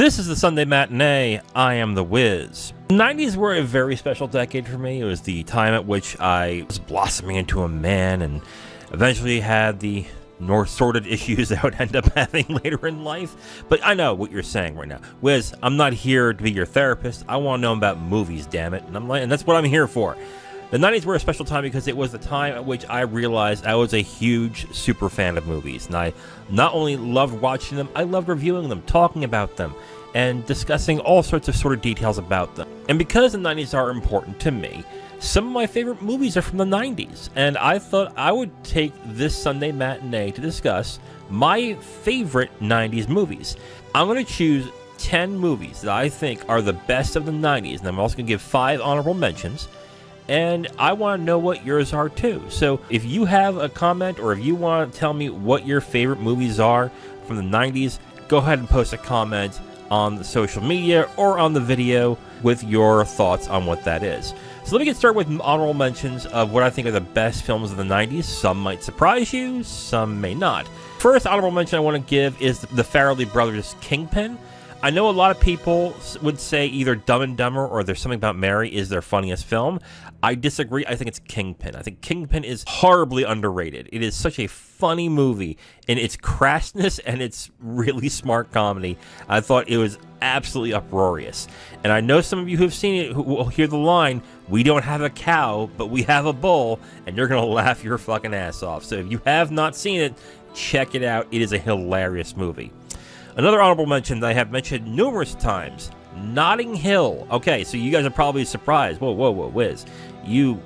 This is the Sunday Matinee. I am the Wiz. The 90s were a very special decade for me. It was the time at which I was blossoming into a man and eventually had the more sordid issues that I would end up having later in life. But I know what you're saying right now. Wiz, I'm not here to be your therapist. I want to know about movies, damn it. And that's what I'm here for. The 90s were a special time because it was the time at which I realized I was a huge super fan of movies. And I not only loved watching them, I loved reviewing them, talking about them, and discussing all sorts of sort of details about them. And because the 90s are important to me, some of my favorite movies are from the 90s. And I thought I would take this Sunday Matinee to discuss my favorite 90s movies. I'm going to choose 10 movies that I think are the best of the 90s. And I'm also going to give 5 honorable mentions. And I want to know what yours are too. So if you have a comment or if you want to tell me what your favorite movies are from the 90s, go ahead and post a comment on the social media or on the video with your thoughts on what that is. So let me get started with honorable mentions of what I think are the best films of the 90s. Some might surprise you, some may not. First honorable mention I want to give is the Farrelly brothers' Kingpin. I know a lot of people would say either Dumb and Dumber or There's Something About Mary is their funniest film. I disagree. I think it's Kingpin. I think Kingpin is horribly underrated. It is such a funny movie in its crassness and its really smart comedy. I thought it was absolutely uproarious. And I know some of you who have seen it who will hear the line, "We don't have a cow, but we have a bull," and you're going to laugh your fucking ass off. So if you have not seen it, check it out. It is a hilarious movie. Another honorable mention that I have mentioned numerous times, Notting Hill. Okay, so you guys are probably surprised. Whoa, Wiz. You,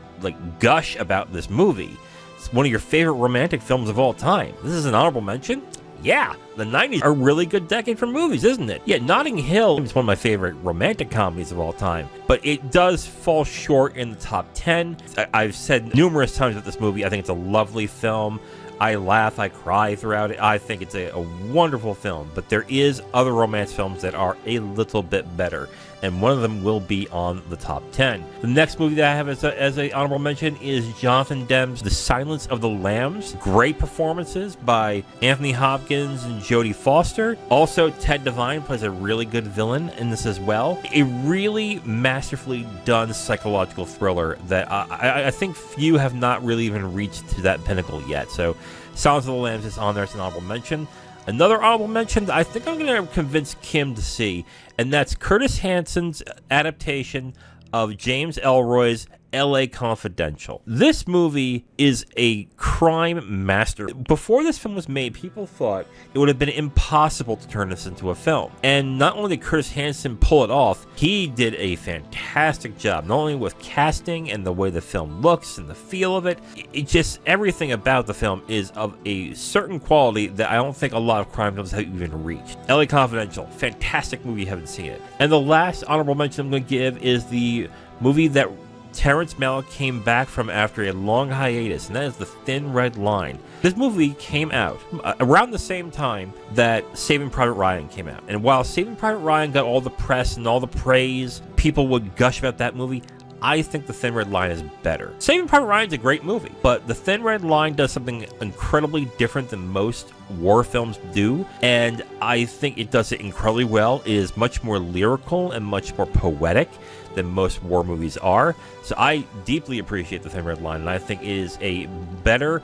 gush about this movie. It's one of your favorite romantic films of all time. This is an honorable mention? Yeah, the 90s are a really good decade for movies, isn't it? Yeah, Notting Hill is one of my favorite romantic comedies of all time, but it does fall short in the top 10. I've said numerous times that this movie, I think it's a lovely film. I laugh, I cry throughout it. I think it's a wonderful film, but there is other romance films that are a little bit better, and one of them will be on the top 10. The next movie that I have as a honorable mention is Jonathan Demme's The Silence of the Lambs. Great performances by Anthony Hopkins and Jodie Foster. Also, Ted Devine plays a really good villain in this as well. A really masterfully done psychological thriller that I think few have not really even reached to that pinnacle yet. So Silence of the Lambs is on there as an honorable mention. Another honorable mention that I think I'm going to convince Kim to see, and that's Curtis Hanson's adaptation of James Ellroy's L.A. Confidential. This movie is a crime master. Before this film was made, people thought it would have been impossible to turn this into a film. And not only did Curtis Hanson pull it off, he did a fantastic job, not only with casting and the way the film looks and the feel of it, just everything about the film is of a certain quality that I don't think a lot of crime films have even reached. L.A. Confidential, fantastic movie if you haven't seen it. And the last honorable mention I'm going to give is the movie that Terrence Malick came back from after a long hiatus, and that is The Thin Red Line. This movie came out around the same time that Saving Private Ryan came out. And while Saving Private Ryan got all the press and all the praise, people would gush about that movie, I think The Thin Red Line is better. Saving Private Ryan is a great movie, but The Thin Red Line does something incredibly different than most war films do, and I think it does it incredibly well. It is much more lyrical and much more poetic than most war movies are. So I deeply appreciate The Thin Red Line, and I think it is a better,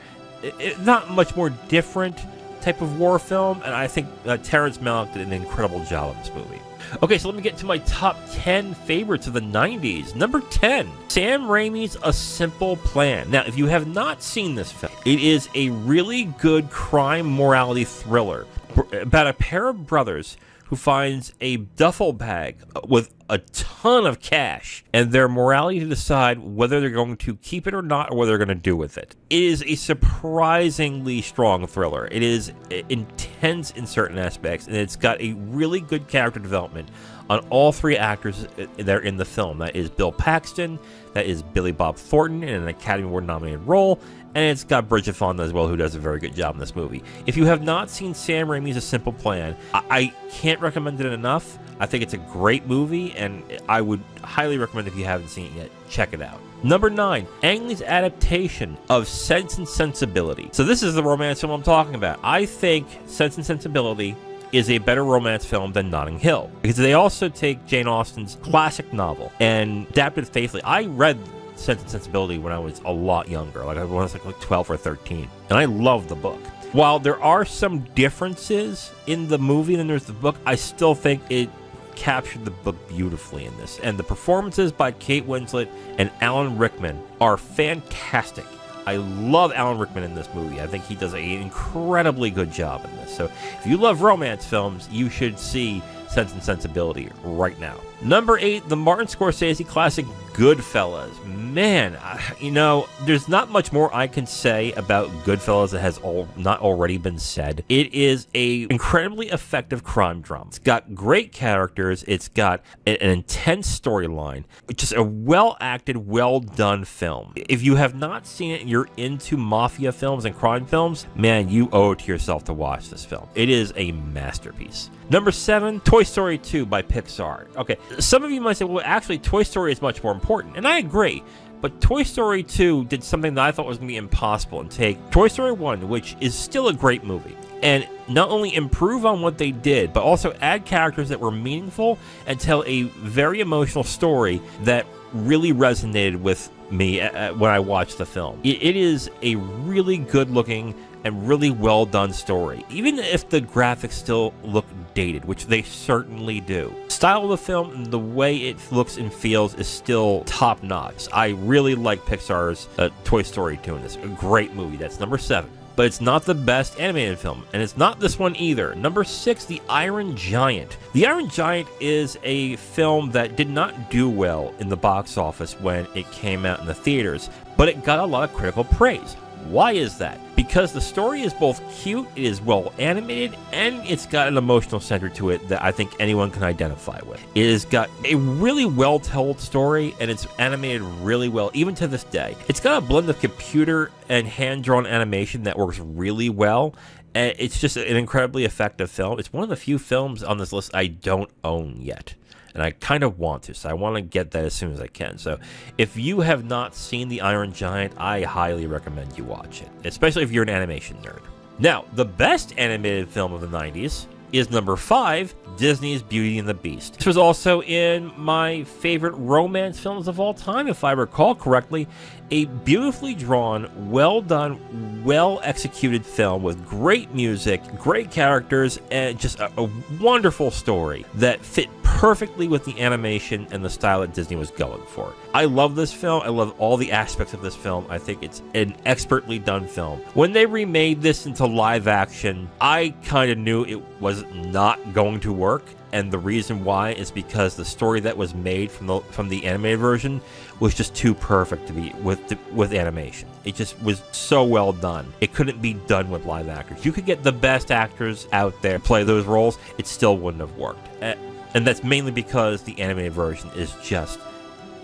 not much more different type of war film, and I think Terrence Malick did an incredible job on this movie. Okay, so let me get to my top 10 favorites of the 90s. Number 10, Sam Raimi's A Simple Plan. Now, if you have not seen this film, it is a really good crime morality thriller about a pair of brothers who finds a duffel bag with a ton of cash and their morality to decide whether they're going to keep it or not, or what they're going to do with it. It is a surprisingly strong thriller. It is intense in certain aspects, and it's got a really good character development on all 3 actors that are in the film. That is Bill Paxton, that is Billy Bob Thornton in an Academy Award nominated role, and it's got Bridget Fonda as well, who does a very good job in this movie. If you have not seen Sam Raimi's A Simple Plan, I can't recommend it enough. I think it's a great movie, and I would highly recommend, if you haven't seen it yet, check it out. Number 9, Ang Lee's adaptation of Sense and Sensibility. So this is the romance film I'm talking about. I think Sense and Sensibility is a better romance film than Notting Hill, because they also take Jane Austen's classic novel and adapt it faithfully. I read Sense and Sensibility when I was a lot younger, like I was like 12 or 13, and I loved the book. While there are some differences in the movie than there's the book, I still think it captured the book beautifully in this, and the performances by Kate Winslet and Alan Rickman are fantastic. I love Alan Rickman in this movie. I think he does an incredibly good job in this. So if you love romance films, you should see Sense and Sensibility right now. Number 8, the Martin Scorsese classic Goodfellas. Man, you know, there's not much more I can say about Goodfellas that has not already been said. It is a incredibly effective crime drama. It's got great characters. It's got an intense storyline. It's just a well-acted, well-done film. If you have not seen it and you're into mafia films and crime films, man, you owe it to yourself to watch this film. It is a masterpiece. Number 7, Toy Story 2 by Pixar. Okay, some of you might say, well, actually, Toy Story is much more important, and I agree. But Toy Story 2 did something that I thought was going to be impossible, and take Toy Story 1, which is still a great movie, and not only improve on what they did, but also add characters that were meaningful and tell a very emotional story that really resonated with me when I watched the film. It is a really good-looking and really well-done story, even if the graphics still look dated, which they certainly do. Style of the film and the way it looks and feels is still top-notch. I really like Pixar's Toy Story 2 in this. A great movie. That's number 7. But it's not the best animated film, and it's not this one either. Number 6, The Iron Giant. The Iron Giant is a film that did not do well in the box office when it came out in the theaters, but it got a lot of critical praise. Why is that? Because the story is both cute, it is well animated, and it's got an emotional center to it that I think anyone can identify with. It has got a really well told story, and it's animated really well, even to this day. It's got a blend of computer and hand-drawn animation that works really well, and it's just an incredibly effective film. It's one of the few films on this list I don't own yet. And I kind of want to, so I want to get that as soon as I can. So if you have not seen The Iron Giant, I highly recommend you watch it, especially if you're an animation nerd. Now, the best animated film of the 90s is number 5, Disney's Beauty and the Beast. This was also in my favorite romance films of all time, if I recall correctly. A beautifully drawn, well done, well executed film with great music, great characters, and just a wonderful story that fit perfectly with the animation and the style that Disney was going for. I love this film. I love all the aspects of this film. I think it's an expertly done film. When they remade this into live action, I kind of knew it was not going to work. And the reason why is because the story that was made from the animated version was just too perfect to be with animation. It just was so well done. It couldn't be done with live actors. You could get the best actors out there play those roles, it still wouldn't have worked. And that's mainly because the animated version is just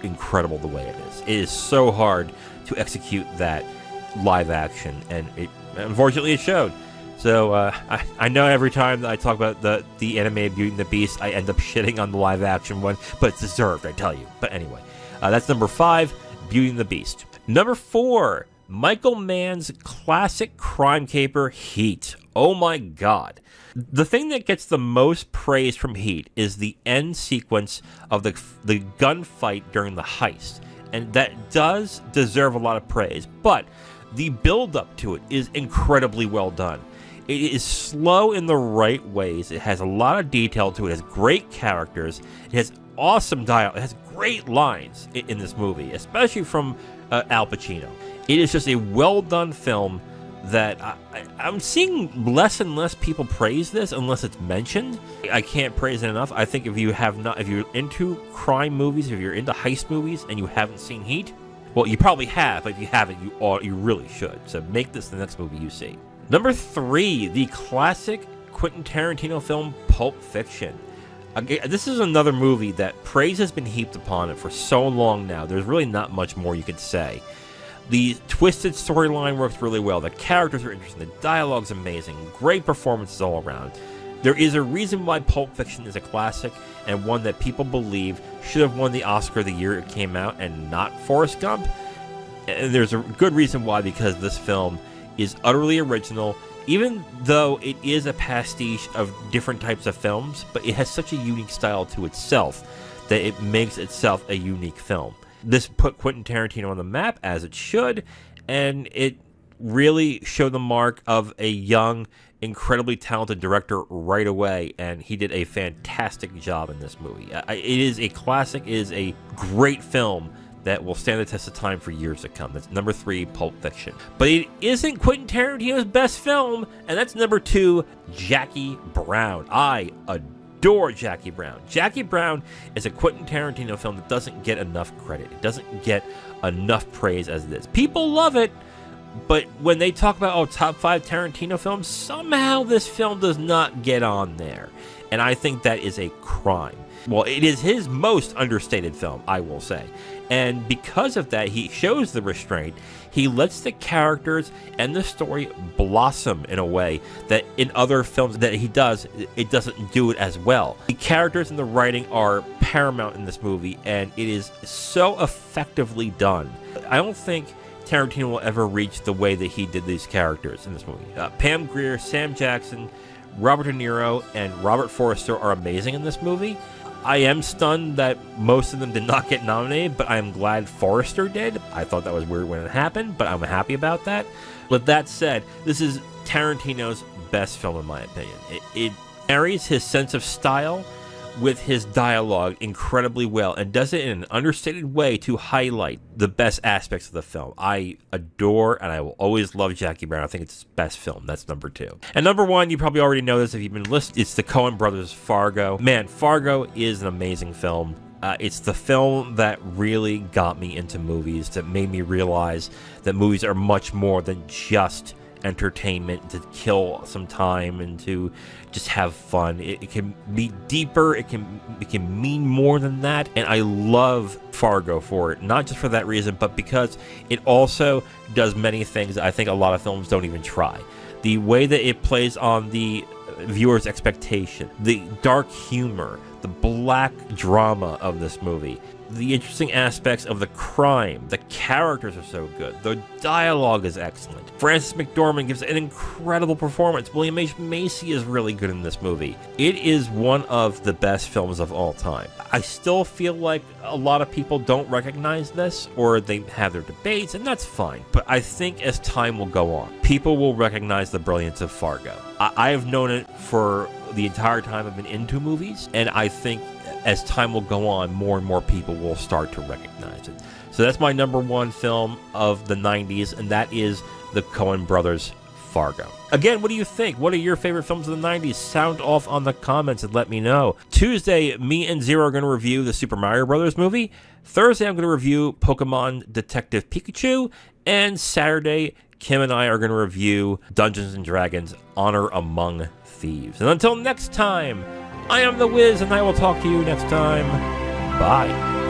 incredible the way it is. It is so hard to execute that live action, and unfortunately it showed. So I know every time that I talk about the animated Beauty and the Beast, I end up shitting on the live action one, but it's deserved, I tell you. But anyway, that's number 5, Beauty and the Beast. Number 4, Michael Mann's classic crime caper, Heat. Oh my god. The thing that gets the most praise from Heat is the end sequence of the gunfight during the heist. And that does deserve a lot of praise, but the build-up to it is incredibly well done. It is slow in the right ways. It has a lot of detail to it. It has great characters. It has awesome dialogue. It has great lines in this movie, especially from Al Pacino. It is just a well-done film that I'm seeing less and less people praise this unless it's mentioned. I can't praise it enough. I think if you're into crime movies, if you're into heist movies and you haven't seen Heat, well, you probably have, but if you haven't, you really should. So make this the next movie you see. Number 3, the classic Quentin Tarantino film Pulp Fiction. Again, this is another movie that praise has been heaped upon it for so long now. There's really not much more you could say. The twisted storyline works really well. The characters are interesting. The dialogue's amazing. Great performances all around. There is a reason why Pulp Fiction is a classic, and one that people believe should have won the Oscar the year it came out and not Forrest Gump. And there's a good reason why, because this film is utterly original, even though it is a pastiche of different types of films, but it has such a unique style to itself that it makes itself a unique film. This put Quentin Tarantino on the map, as it should, and it really showed the mark of a young, incredibly talented director right away, and he did a fantastic job in this movie. It is a classic. It is a great film that will stand the test of time for years to come. That's number 3, Pulp Fiction. But it isn't Quentin Tarantino's best film, and that's number 2, Jackie Brown. I adore Jackie Brown. Jackie Brown is a Quentin Tarantino film that doesn't get enough credit. It doesn't get enough praise as it is. People love it, but when they talk about, top 5 Tarantino films, somehow this film does not get on there. And I think that is a crime. Well, it is his most understated film, I will say. And because of that, he shows the restraint. He lets the characters and the story blossom in a way that in other films that he does, it doesn't do it as well. The characters and the writing are paramount in this movie, and it is so effectively done. I don't think Tarantino will ever reach the way that he did these characters in this movie. Pam Grier, Sam Jackson, Robert De Niro, and Robert Forster are amazing in this movie. I am stunned that most of them did not get nominated, but I am glad Forrester did. I thought that was weird when it happened, but I'm happy about that. With that said, this is Tarantino's best film in my opinion. It marries his sense of style with his dialogue incredibly well, and does it in an understated way to highlight the best aspects of the film. I adore and I will always love Jackie Brown. I think it's his best film. That's number 2. And number 1, you probably already know this if you've been listening, it's the Coen brothers' Fargo. Man, Fargo is an amazing film. It's the film that really got me into movies, that made me realize that movies are much more than just entertainment, to kill some time and to just have fun. It can be deeper, it can mean more than that, and I love Fargo for it, not just for that reason, but because it also does many things that I think a lot of films don't even try. The way that it plays on the viewer's expectation, the dark humor, the black drama of this movie, the interesting aspects of the crime, the characters are so good, the dialogue is excellent. Frances McDormand gives an incredible performance. William H. Macy is really good in this movie. It is one of the best films of all time. I still feel like a lot of people don't recognize this, or they have their debates, and that's fine. But I think as time will go on, people will recognize the brilliance of Fargo. I have known it for the entire time I've been into movies, and I think as time will go on, more and more people will start to recognize it. So that's my number 1 film of the 90s, and that is the Coen brothers' Fargo. Again, what do you think? What are your favorite films of the 90s? Sound off on the comments and let me know. Tuesday, me and Zero are going to review the Super Mario Brothers movie. Thursday, I'm going to review Pokemon Detective Pikachu. And Saturday, Kim and I are going to review Dungeons & Dragons Honor Among Thieves. And until next time, I am the Wiz, and I will talk to you next time. Bye.